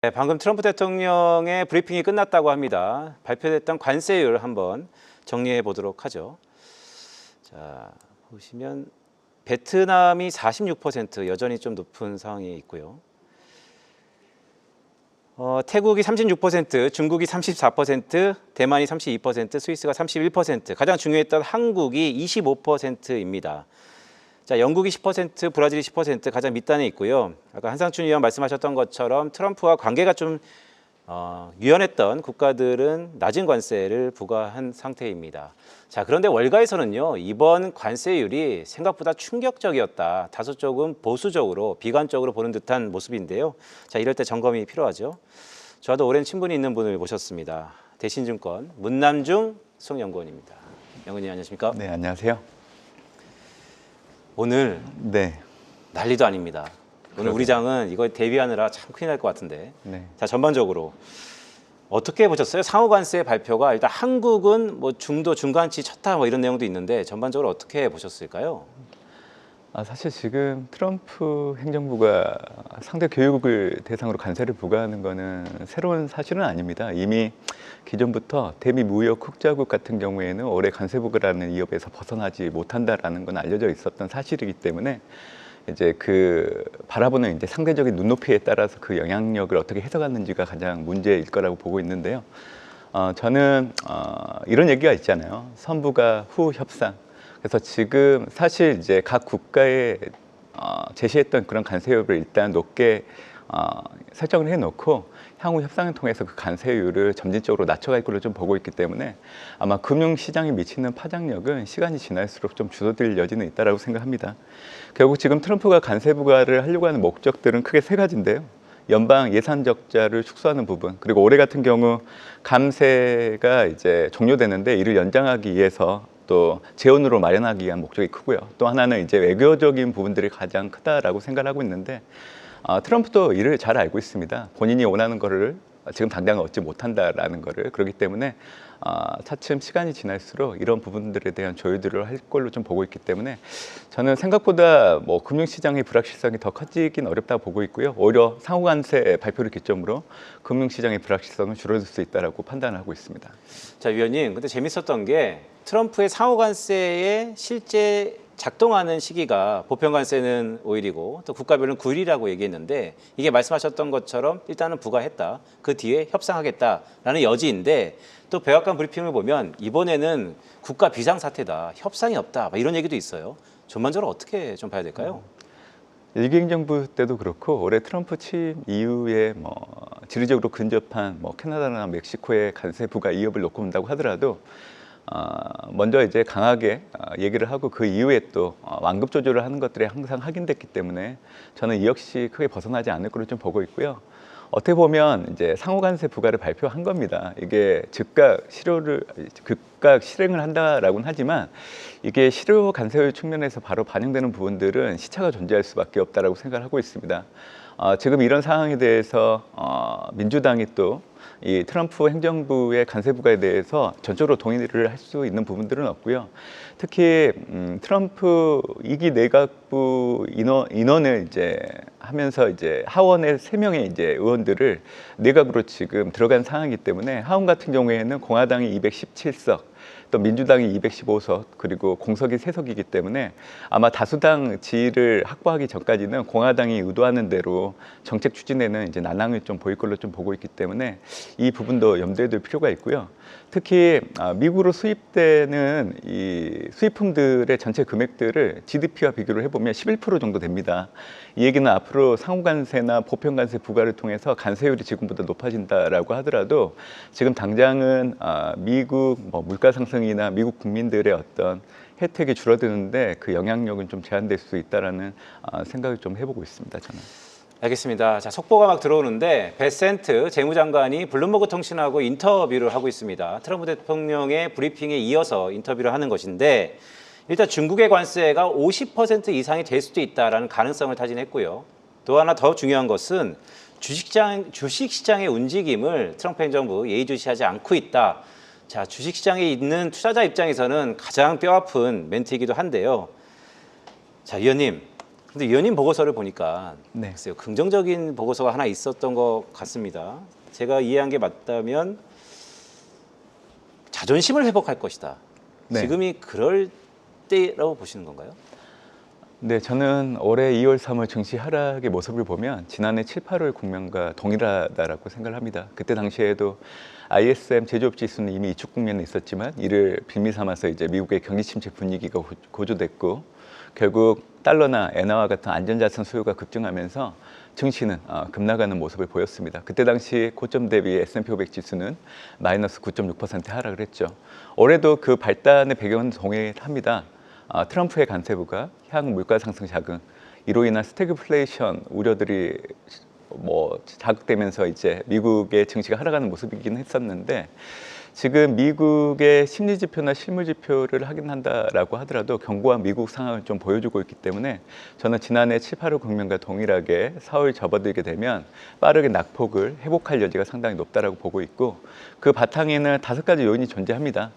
네, 방금 트럼프 대통령의 브리핑이 끝났다고 합니다. 발표됐던 관세율 한번 정리해 보도록 하죠. 자, 보시면 베트남이 46% 여전히 좀 높은 상황에 있고요. 태국이 36%, 중국이 34%, 대만이 32%, 스위스가 31%, 가장 중요했던 한국이 25%입니다. 자, 영국이 10%, 브라질이 10% 가장 밑단에 있고요. 아까 한상춘 의원 말씀하셨던 것처럼 트럼프와 관계가 좀 유연했던 국가들은 낮은 관세를 부과한 상태입니다. 자, 그런데 월가에서는요, 이번 관세율이 생각보다 충격적이었다. 다소 조금 보수적으로, 비관적으로 보는 듯한 모습인데요. 자, 이럴 때 점검이 필요하죠. 저도 오랜 친분이 있는 분을 모셨습니다. 대신증권 문남중 수석연구원입니다. 연구원님 안녕하십니까? 네, 안녕하세요. 오늘 네. 난리도 아닙니다. 오늘 우리 장은 이거 대비하느라 참 큰일 날 것 같은데. 네. 자, 전반적으로 어떻게 보셨어요? 상호관세 발표가 일단 한국은 뭐 중도 중간치 쳤다 뭐 이런 내용도 있는데 전반적으로 어떻게 보셨을까요? 사실 지금 트럼프 행정부가 상대 교육을 대상으로 관세를 부과하는 거는 새로운 사실은 아닙니다. 이미 기존부터 대미 무역 흑자국 같은 경우에는 올해 관세 부과라는 위협에서 벗어나지 못한다라는 건 알려져 있었던 사실이기 때문에 이제 그 바라보는 이제 상대적인 눈높이에 따라서 그 영향력을 어떻게 해석하는지가 가장 문제일 거라고 보고 있는데요. 저는 이런 얘기가 있잖아요. 선부가 후 협상. 그래서 지금 사실 이제 각 국가에 제시했던 그런 관세율을 일단 높게 설정을 해놓고 향후 협상을 통해서 그 관세율을 점진적으로 낮춰갈 걸로 좀 보고 있기 때문에 아마 금융시장에 미치는 파장력은 시간이 지날수록 좀 줄어들 여지는 있다고 생각합니다. 결국 지금 트럼프가 관세 부과를 하려고 하는 목적들은 크게 세 가지인데요. 연방 예산 적자를 축소하는 부분, 그리고 올해 같은 경우 감세가 이제 종료되는데 이를 연장하기 위해서 또 재원으로 마련하기 위한 목적이 크고요. 또 하나는 이제 외교적인 부분들이 가장 크다라고 생각하고 있는데 트럼프도 이를 잘 알고 있습니다. 본인이 원하는 거를 지금 당장 얻지 못한다라는 거를. 그렇기 때문에 차츰 시간이 지날수록 이런 부분들에 대한 조율들을 할 걸로 좀 보고 있기 때문에 저는 생각보다 뭐 금융시장의 불확실성이 더 커지긴 어렵다고 보고 있고요. 오히려 상호관세 발표를 기점으로 금융시장의 불확실성은 줄어들 수 있다고 판단하고 있습니다. 자, 위원님, 근데 재밌었던 게 트럼프의 상호관세에 실제 작동하는 시기가 보편관세는 5일이고 또 국가별로는 9일이라고 얘기했는데 이게 말씀하셨던 것처럼 일단은 부과했다. 그 뒤에 협상하겠다라는 여지인데 또 백악관 브리핑을 보면 이번에는 국가 비상사태다. 협상이 없다. 막 이런 얘기도 있어요. 전반적으로 어떻게 좀 봐야 될까요? 일기 행정부 때도 그렇고 올해 트럼프 취임 이후에 뭐 지리적으로 근접한 뭐 캐나다나 멕시코의 관세 부과 위협을 놓고 본다고 하더라도 먼저 이제 강하게 얘기를 하고 그 이후에 또 완급 조절을 하는 것들이 항상 확인됐기 때문에 저는 이 역시 크게 벗어나지 않을 걸로 좀 보고 있고요. 어떻게 보면 이제 상호관세 부과를 발표한 겁니다. 이게 즉각 실행을 한다라고는 하지만 이게 실효 관세율 측면에서 바로 반영되는 부분들은 시차가 존재할 수밖에 없다라고 생각을 하고 있습니다. 지금 이런 상황에 대해서 민주당이 또 이 트럼프 행정부의 관세 부과에 대해서 전적으로 동의를 할 수 있는 부분들은 없고요. 특히 트럼프 2기 내각부 인원을 이제 하면서 이제 하원의 3명의 이제 의원들을 내각으로 지금 들어간 상황이기 때문에 하원 같은 경우에는 공화당이 217석, 또 민주당이 215석, 그리고 공석이 3석이기 때문에 아마 다수당 지위를 확보하기 전까지는 공화당이 의도하는 대로 정책 추진에는 이제 난항을 좀 보일 걸로 좀 보고 있기 때문에 이 부분도 염두에 둘 필요가 있고요. 특히 미국으로 수입되는 이 수입품들의 전체 금액들을 GDP와 비교를 해보면 11% 정도 됩니다. 이 얘기는 앞으로 상호관세나 보편관세 부과를 통해서 관세율이 지금보다 높아진다라고 하더라도 지금 당장은 미국 물가 상승이나 미국 국민들의 어떤 혜택이 줄어드는데 그 영향력은 좀 제한될 수 있다라는 생각을 좀 해보고 있습니다. 저는. 알겠습니다. 자, 속보가 막 들어오는데 베센트 재무장관이 블룸버그 통신하고 인터뷰를 하고 있습니다. 트럼프 대통령의 브리핑에 이어서 인터뷰를 하는 것인데 일단 중국의 관세가 50% 이상이 될 수도 있다는 가능성을 타진했고요. 또 하나 더 중요한 것은 주식시장의 움직임을 트럼프 행정부 예의주시하지 않고 있다. 자, 주식시장에 있는 투자자 입장에서는 가장 뼈아픈 멘트이기도 한데요. 자, 위원님. 근데 위원님 보고서를 보니까 네. 글쎄요, 긍정적인 보고서가 하나 있었던 것 같습니다. 제가 이해한 게 맞다면 자존심을 회복할 것이다. 네. 지금이 그럴 때라고 보시는 건가요? 네, 저는 올해 2월, 3월 증시 하락의 모습을 보면 지난해 7, 8월 국면과 동일하다라고 생각을 합니다. 그때 당시에도 ISM 제조업 지수는 이미 이축 국면에 있었지만 이를 빌미 삼아서 이제 미국의 경기 침체 분위기가 고조됐고 결국 달러나 엔화와 같은 안전자산 수요가 급증하면서 증시는 급락하는 모습을 보였습니다. 그때 당시 고점 대비 S&P 500 지수는 마이너스 9.6% 하락을 했죠. 올해도 그 발단의 배경은 동일합니다. 트럼프의 간세부가 향후 물가 상승 자극, 이로 인한 스태그플레이션 우려들이 자극되면서 이제 미국의 증시가 하락하는 모습이긴 했었는데 지금 미국의 심리 지표나 실물 지표를 확인한다라고 하더라도 견고한 미국 상황을 좀 보여주고 있기 때문에 저는 지난해 7, 8월 국면과 동일하게 4월 접어들게 되면 빠르게 낙폭을 회복할 여지가 상당히 높다라고 보고 있고 그 바탕에는 5가지 요인이 존재합니다.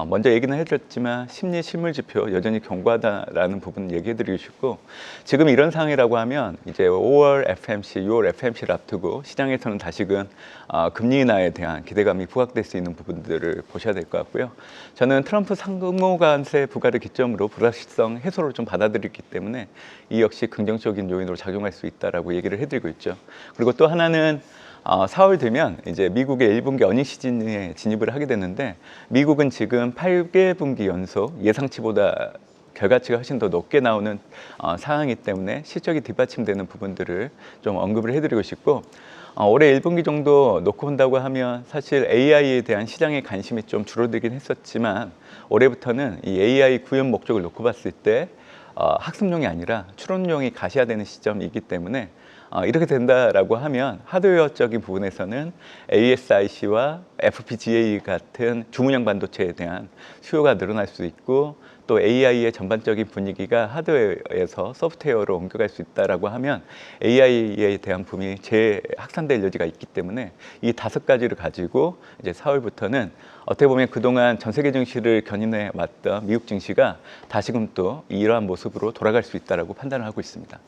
먼저 얘기는 해드렸지만 심리 실물 지표 여전히 견고하다라는 부분 얘기해드리고 싶고 지금 이런 상황이라고 하면 이제 5월 FMC, 6월 FMC를 앞두고 시장에서는 다시금 금리 인하에 대한 기대감이 부각될 수 있는 부분들을 보셔야 될 것 같고요. 저는 트럼프 상무관세 부과를 기점으로 불확실성 해소를 좀 받아들였기 때문에 이 역시 긍정적인 요인으로 작용할 수 있다라고 얘기를 해드리고 있죠. 그리고 또 하나는 4월 되면 이제 미국의 1분기 어닝 시즌에 진입을 하게 되는데 미국은 지금 8개분기 연속 예상치보다 결과치가 훨씬 더 높게 나오는 상황이기 때문에 실적이 뒷받침되는 부분들을 좀 언급을 해드리고 싶고 올해 1분기 정도 놓고 본다고 하면 사실 AI에 대한 시장의 관심이 좀 줄어들긴 했었지만 올해부터는 이 AI 구현 목적을 놓고 봤을 때 학습용이 아니라 추론용이 가시화되는 시점이기 때문에 이렇게 된다라고 하면 하드웨어적인 부분에서는 ASIC와 FPGA 같은 주문형 반도체에 대한 수요가 늘어날 수 있고 또 AI의 전반적인 분위기가 하드웨어에서 소프트웨어로 옮겨갈 수 있다라고 하면 AI에 대한 붐이 재확산될 여지가 있기 때문에 이 5가지를 가지고 이제 4월부터는 어떻게 보면 그동안 전 세계 증시를 견인해 왔던 미국 증시가 다시금 또 이러한 모습으로 돌아갈 수 있다라고 판단을 하고 있습니다.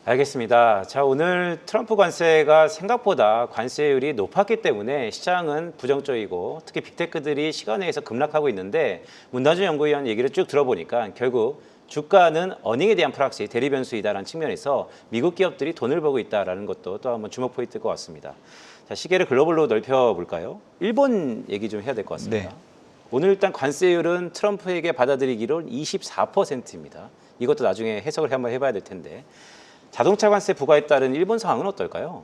알겠습니다. 자, 오늘 트럼프 관세가 생각보다 관세율이 높았기 때문에 시장은 부정적이고 특히 빅테크들이 시간 내에서 급락하고 있는데 문단준 연구위원 얘기를 쭉 들어보니까 결국 주가는 어닝에 대한 프락시, 대리 변수이다라는 측면에서 미국 기업들이 돈을 벌고 있다라는 것도 또 한번 주목 포인트일 것 같습니다. 자, 시계를 글로벌로 넓혀볼까요? 일본 얘기 좀 해야 될 것 같습니다. 네. 오늘 일단 관세율은 트럼프에게 받아들이기로 24%입니다. 이것도 나중에 해석을 한번 해봐야 될 텐데 자동차 관세 부과에 따른 일본 상황은 어떨까요?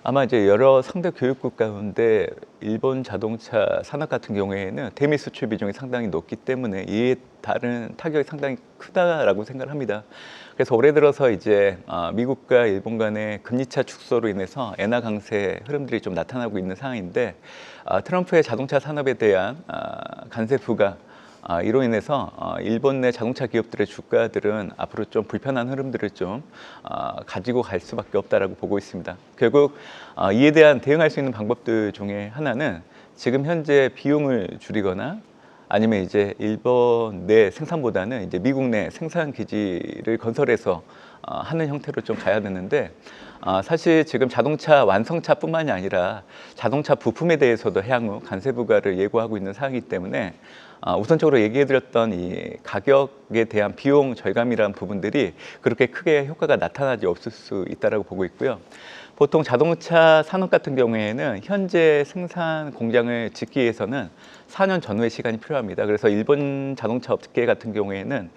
아마 이제 여러 상대 교육국 가운데 일본 자동차 산업 같은 경우에는 대미 수출 비중이 상당히 높기 때문에 이에 따른 타격이 상당히 크다라고 생각을 합니다. 그래서 올해 들어서 이제 미국과 일본 간의 금리차 축소로 인해서 엔화 강세 흐름들이 좀 나타나고 있는 상황인데 트럼프의 자동차 산업에 대한 관세 부과 이로 인해서 일본 내 자동차 기업들의 주가들은 앞으로 좀 불편한 흐름들을 좀 가지고 갈 수밖에 없다라고 보고 있습니다. 결국 이에 대한 대응할 수 있는 방법들 중에 하나는 지금 현재 비용을 줄이거나 아니면 이제 일본 내 생산보다는 이제 미국 내 생산 기지를 건설해서 하는 형태로 좀 가야 되는데 사실 지금 자동차 완성차뿐만이 아니라 자동차 부품에 대해서도 향후 관세 부과를 예고하고 있는 상황이기 때문에 우선적으로 얘기해드렸던 이 가격에 대한 비용 절감이라는 부분들이 그렇게 크게 효과가 나타나지 없을 수 있다고 보고 있고요. 보통 자동차 산업 같은 경우에는 현재 생산 공장을 짓기 위해서는 4년 전후의 시간이 필요합니다. 그래서 일본 자동차 업계 같은 경우에는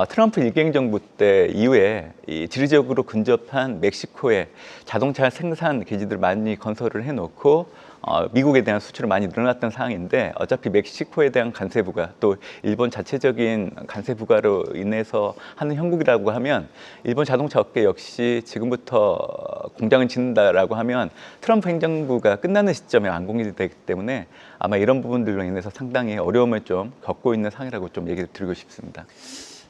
트럼프 일개행 정부 때 이후에 이 지리적으로 근접한 멕시코에 자동차 생산 기지들 많이 건설을 해놓고 미국에 대한 수출이 많이 늘어났던 상황인데 어차피 멕시코에 대한 관세 부과 또 일본 자체적인 관세 부과로 인해서 하는 형국이라고 하면 일본 자동차 업계 역시 지금부터 공장을 짓는다라고 하면 트럼프 행정부가 끝나는 시점에 완공이 되기 때문에 아마 이런 부분들로 인해서 상당히 어려움을 좀 겪고 있는 상황이라고 좀 얘기를 드리고 싶습니다.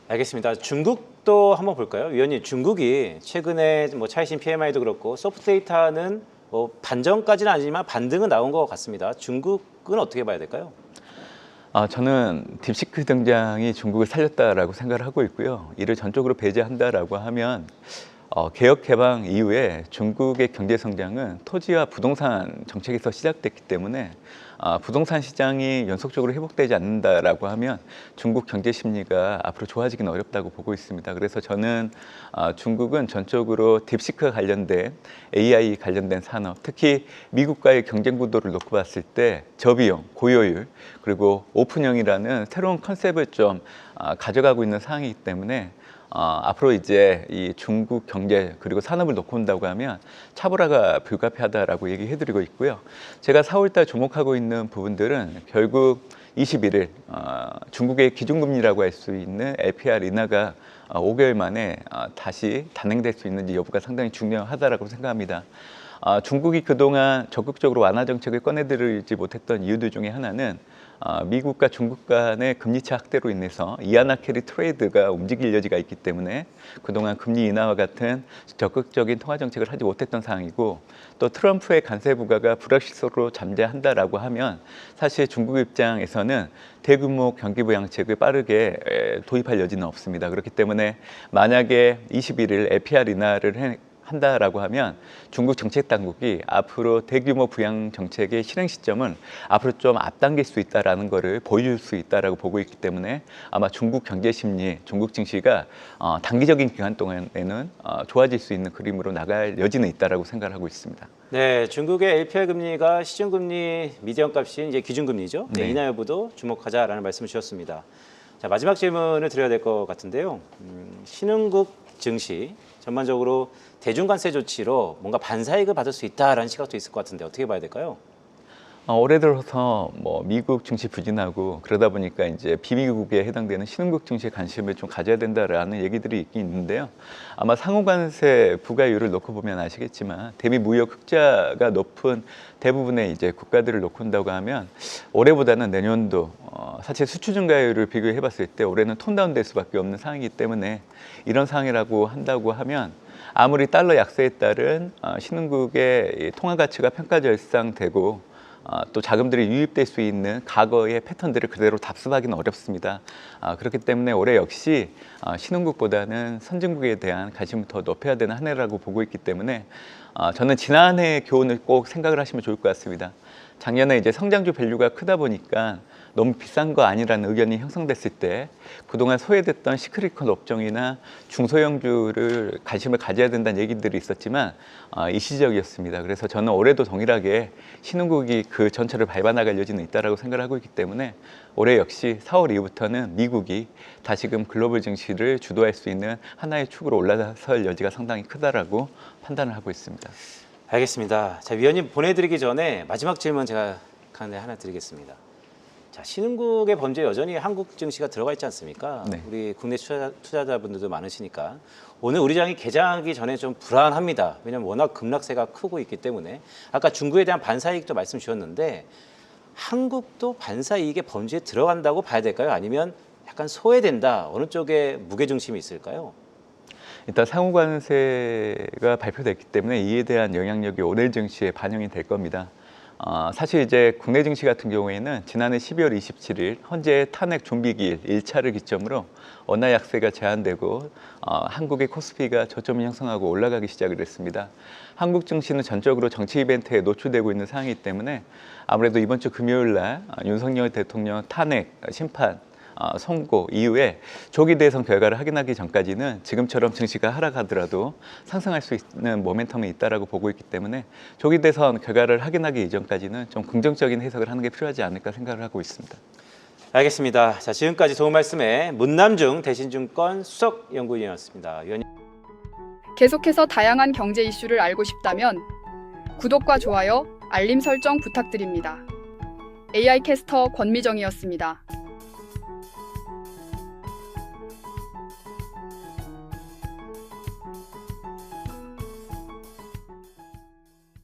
알겠습니다. 중국도 한번 볼까요? 위원님, 중국이 최근에 뭐 차이신 PMI도 그렇고 소프트 데이터는 뭐 반전까지는 아니지만 반등은 나온 것 같습니다. 중국은 어떻게 봐야 될까요? 저는 딥시크 등장이 중국을 살렸다라고 생각을 하고 있고요. 이를 전적으로 배제한다라고 하면 개혁 개방 이후에 중국의 경제 성장은 토지와 부동산 정책에서 시작됐기 때문에 부동산 시장이 연속적으로 회복되지 않는다라고 하면 중국 경제 심리가 앞으로 좋아지기는 어렵다고 보고 있습니다. 그래서 저는 중국은 전적으로 딥시크 관련된 AI 관련된 산업, 특히 미국과의 경쟁 구도를 놓고 봤을 때 저비용, 고효율, 그리고 오픈형이라는 새로운 컨셉을 좀 가져가고 있는 상황이기 때문에 앞으로 이제 이 중국 경제 그리고 산업을 놓고 본다고 하면 차별화가 불가피하다라고 얘기해드리고 있고요. 제가 4월달 주목하고 있는 부분들은 결국 21일 중국의 기준금리라고 할 수 있는 LPR 인하가 5개월 만에 다시 단행될 수 있는지 여부가 상당히 중요하다라고 생각합니다. 중국이 그동안 적극적으로 완화 정책을 꺼내들지 못했던 이유들 중에 하나는 미국과 중국 간의 금리차 확대로 인해서 이하나 캐리 트레이드가 움직일 여지가 있기 때문에 그동안 금리 인하와 같은 적극적인 통화 정책을 하지 못했던 상황이고, 또 트럼프의 관세 부과가 불확실성으로 잠재한다라고 하면 사실 중국 입장에서는 대규모 경기 부양책을 빠르게 도입할 여지는 없습니다. 그렇기 때문에 만약에 21일 LPR 인하를 한다라고 하면 중국 정책 당국이 앞으로 대규모 부양 정책의 실행 시점을 앞으로 좀 앞당길 수 있다라는 것을 보여줄 수 있다라고 보고 있기 때문에 아마 중국 경제 심리, 중국 증시가 단기적인 기간 동안에는 좋아질 수 있는 그림으로 나갈 여지는 있다라고 생각을 하고 있습니다. 네, 중국의 LPR 금리가 시중금리 미디언 값인 이제 기준금리죠. 네, 네. 인하 여부도 주목하자라는 말씀을 주셨습니다. 자, 마지막 질문을 드려야 될 것 같은데요. 신흥국 증시 전반적으로 대중관세 조치로 뭔가 반사이익을 받을 수 있다라는 시각도 있을 것 같은데 어떻게 봐야 될까요? 올해 들어서 미국 증시 부진하고 그러다 보니까 이제 비미국에 해당되는 신흥국 증시에 관심을 좀 가져야 된다라는 얘기들이 있긴 있는데요. 아마 상호관세 부과율을 놓고 보면 아시겠지만 대미 무역 흑자가 높은 대부분의 이제 국가들을 놓고 본다고 하면 올해보다는 내년도 사실 수출 증가율을 비교해 봤을 때 올해는 톤다운 될 수밖에 없는 상황이기 때문에 이런 상황이라고 한다고 하면 아무리 달러 약세에 따른 신흥국의 통화 가치가 평가절상되고 또 자금들이 유입될 수 있는 과거의 패턴들을 그대로 답습하기는 어렵습니다. 그렇기 때문에 올해 역시 신흥국보다는 선진국에 대한 관심을 더 높여야 되는 한 해라고 보고 있기 때문에 저는 지난해의 교훈을 꼭 생각을 하시면 좋을 것 같습니다. 작년에 이제 성장주 밸류가 크다 보니까 너무 비싼 거 아니라는 의견이 형성됐을 때 그동안 소외됐던 시크릿컷 업종이나 중소형주를 관심을 가져야 된다는 얘기들이 있었지만 일시적이었습니다. 그래서 저는 올해도 동일하게 신흥국이 그 전철을 밟아나갈 여지는 있다고 생각을 하고 있기 때문에 올해 역시 4월 이후부터는 미국이 다시금 글로벌 증시를 주도할 수 있는 하나의 축으로 올라설 여지가 상당히 크다라고 판단을 하고 있습니다. 알겠습니다. 자, 위원님 보내드리기 전에 마지막 질문 제가 하나 드리겠습니다. 자, 신흥국의 범죄에 여전히 한국 증시가 들어가 있지 않습니까? 네. 우리 국내 투자자분들도 많으시니까 오늘 우리 장이 개장하기 전에 좀 불안합니다. 왜냐하면 워낙 급락세가 크고 있기 때문에 아까 중국에 대한 반사이익도 말씀 주셨는데 한국도 반사이익의 범죄에 들어간다고 봐야 될까요? 아니면 약간 소외된다? 어느 쪽에 무게중심이 있을까요? 일단 상호관세가 발표됐기 때문에 이에 대한 영향력이 오늘 증시에 반영이 될 겁니다. 사실 이제 국내 증시 같은 경우에는 지난해 12월 27일 헌재 탄핵 준비기일 1차를 기점으로 원화 약세가 제한되고 한국의 코스피가 저점을 형성하고 올라가기 시작을 했습니다. 한국 증시는 전적으로 정치 이벤트에 노출되고 있는 상황이기 때문에 아무래도 이번 주 금요일 날 윤석열 대통령 탄핵 심판 선고 이후에 조기 대선 결과를 확인하기 전까지는 지금처럼 증시가 하락하더라도 상승할 수 있는 모멘텀이 있다라고 보고 있기 때문에 조기 대선 결과를 확인하기 이전까지는 좀 긍정적인 해석을 하는 게 필요하지 않을까 생각을 하고 있습니다. 알겠습니다. 자, 지금까지 좋은 말씀에 문남중 대신증권 수석연구위원이었습니다. 위원님. 계속해서 다양한 경제 이슈를 알고 싶다면 구독과 좋아요, 알림 설정 부탁드립니다. AI 캐스터 권미정이었습니다.